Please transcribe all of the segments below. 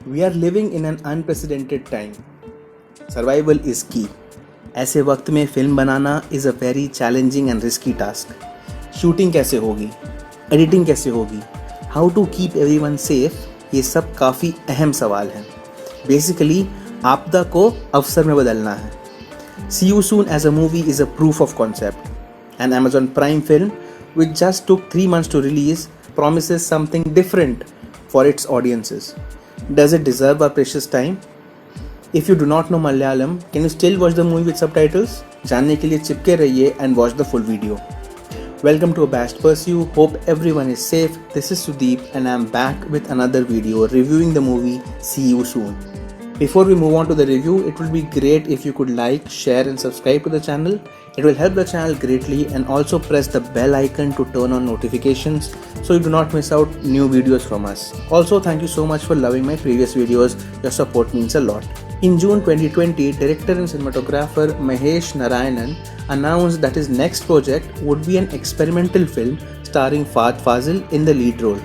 We are living in an unprecedented time. Survival is key. ऐसे वक्त में film बनाना is a very challenging and risky task. Shooting कैसे होगी, editing कैसे होगी, how to keep everyone safe, ये सब काफ़ी अहम सवाल हैं. बेसिकली आपदा को अवसर में बदलना है. See You Soon as a movie is a proof of concept. An Amazon Prime film, which just took 3 months to release, promises something different for its audiences. Does it deserve our precious time? If you do not know Malayalam, can you still watch the movie with subtitles? जानने के लिए चिपके रहिए and watch the full video. Welcome to Abashed Pursuit. Hope everyone is safe. This is Sudeep and I am back with another video reviewing the movie See You Soon. Before we move on to the review, it would be great if you could like, share and subscribe to the channel. It will help the channel greatly, and also press the bell icon to turn on notifications so you do not miss out new videos from us. Also, thank you so much for loving my previous videos. Your support means a lot. In June 2020, director and cinematographer Mahesh Narayanan announced that his next project would be an experimental film starring Fahd Fazil in the lead role.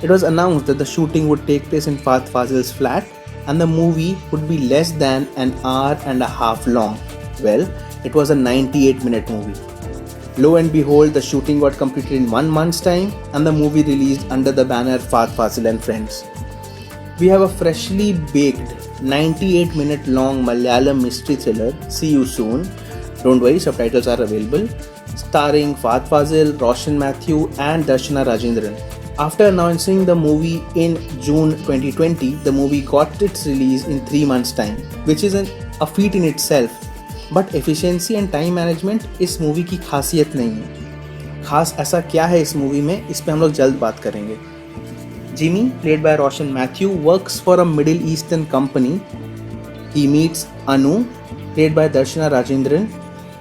It was announced that the shooting would take place in Fahd Fazil's flat and the movie would be less than an hour and a half long. Well, it was a 98-minute movie. Lo and behold, the shooting got completed in 1 month's time and the movie released under the banner Fahd Fazil and Friends. We have a freshly baked 98-minute long Malayalam mystery thriller, See You Soon. Don't worry, subtitles are available. Starring Fahd Fazil, Roshan Mathew and Darshana Rajendran. After announcing the movie in June 2020, the movie got its release in 3 months' time, which is a feat in itself. But efficiency and time management इस movie की खासियत नहीं है. खास ऐसा क्या है इस मूवी में, इस पे हम लोग जल्द बात करेंगे. Jimmy, played by Roshan Mathew, works for a Middle Eastern company. He meets Anu, played by Darshana Rajendran,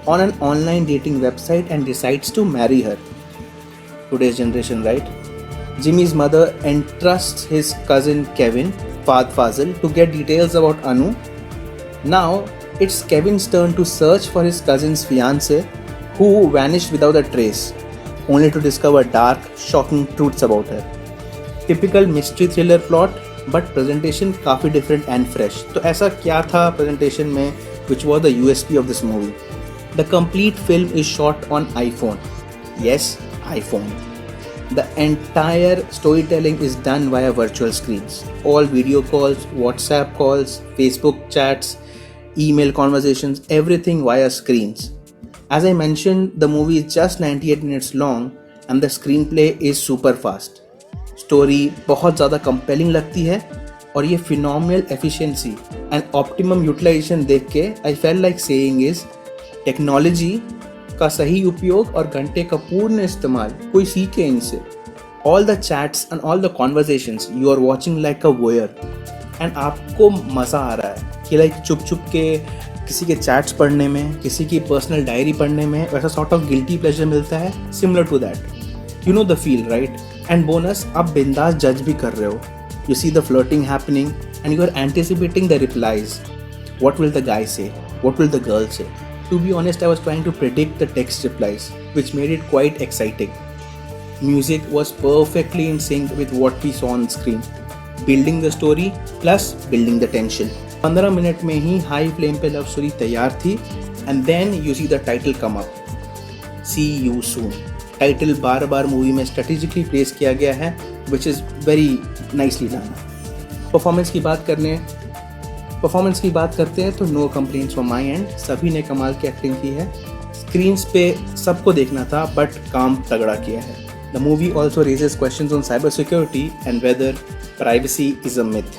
on an online dating website and decides to marry her. Today's generation, right? Jimmy's mother entrusts his cousin Kevin, Fahd Fazil, to get details about Anu. Now, it's Kevin's turn to search for his cousin's fiancée, who vanished without a trace, only to discover dark, shocking truths about her. Typical mystery thriller plot, but presentation काफ़ी different and fresh. तो ऐसा क्या था presentation में which was the USP of this movie? The complete film is shot on iPhone. Yes, iPhone. The entire storytelling is done via virtual screens. All video calls, WhatsApp calls, Facebook chats, email conversations, everything via screens. As I mentioned, the movie is just 98 minutes long and the screenplay is super fast. Story बहुत ज़्यादा compelling लगती है और ये phenomenal efficiency and optimum utilization देख के I felt like saying is technology का सही उपयोग और घंटे का पूर्ण इस्तेमाल कोई सीखे इनसे. All the chats and all the conversations you are watching like a voyeur and आपको मज़ा आ रहा है कि लाइक चुप चुप के किसी के चैट्स पढ़ने में, किसी की पर्सनल डायरी पढ़ने में वैसा सॉर्ट ऑफ गिल्टी प्लेजर मिलता है. Similar to that, you know the feel, right? And bonus, आप बिंदास जज भी कर रहे हो. You see the flirting happening and you are anticipating the replies. What will the guy say, what will the girl say. To be honest, I was trying to predict the text replies, which made it quite exciting. Music was perfectly in sync with what we saw on screen, building the story plus building the tension. 15 minute में ही high flame पे love story तैयार थी and then you see the title come up, see you soon. Title बार बार movie में strategically place किया गया है, which is very nicely done. Performance की बात करते हैं तो no complaints from my end. सभी ने कमाल की एक्टिंग की है. स्क्रीन्स पे सबको देखना था बट काम तगड़ा किया है. The movie also raises questions on cybersecurity and whether privacy is a myth.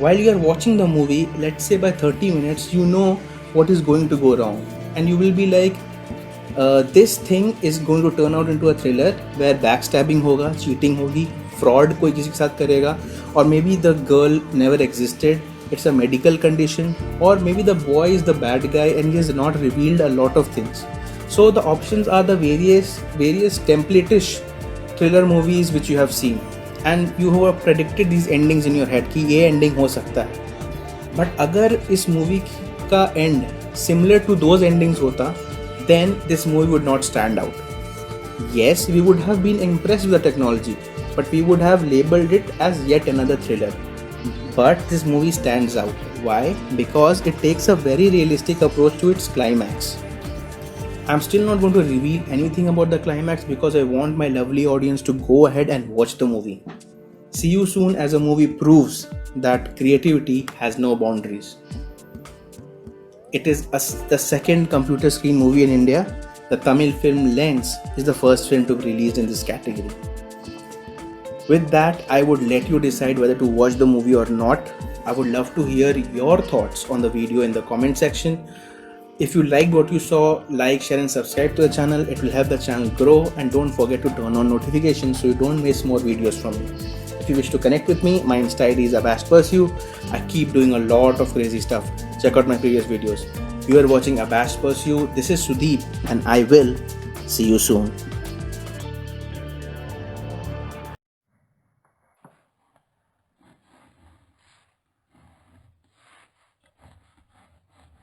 While you are watching the movie, let's say by 30 minutes, you know what is going to go wrong. And you will be like, this thing is going to turn out into a thriller where backstabbing होगा, cheating होगी, fraud कोई किसी के साथ करेगा, or maybe the girl never existed, it's a medical condition, or maybe the boy is the bad guy and he has not revealed a lot of things. So the options are the various template-ish thriller movies which you have seen. And you have predicted these endings in your head कि ये ending हो सकता है. But अगर इस movie का end similar to those endings होता, then this movie would not stand out. Yes, we would have been impressed with the technology, but we would have labeled it as yet another thriller. But this movie stands out. Why? Because it takes a very realistic approach to its climax. I'm still not going to reveal anything about the climax because I want my lovely audience to go ahead and watch the movie. See You Soon as a movie proves that creativity has no boundaries. It is the second computer screen movie in India. The Tamil film Lens is the first film to be released in this category. With that, I would let you decide whether to watch the movie or not. I would love to hear your thoughts on the video in the comment section. If you liked what you saw, like, share and subscribe to the channel. It will help the channel grow, and don't forget to turn on notifications so you don't miss more videos from me. If you wish to connect with me, my Insta ID is Abashed Pursue. I keep doing a lot of crazy stuff. Check out my previous videos. You are watching Abashed Pursue. This is Sudeep and I will see you soon.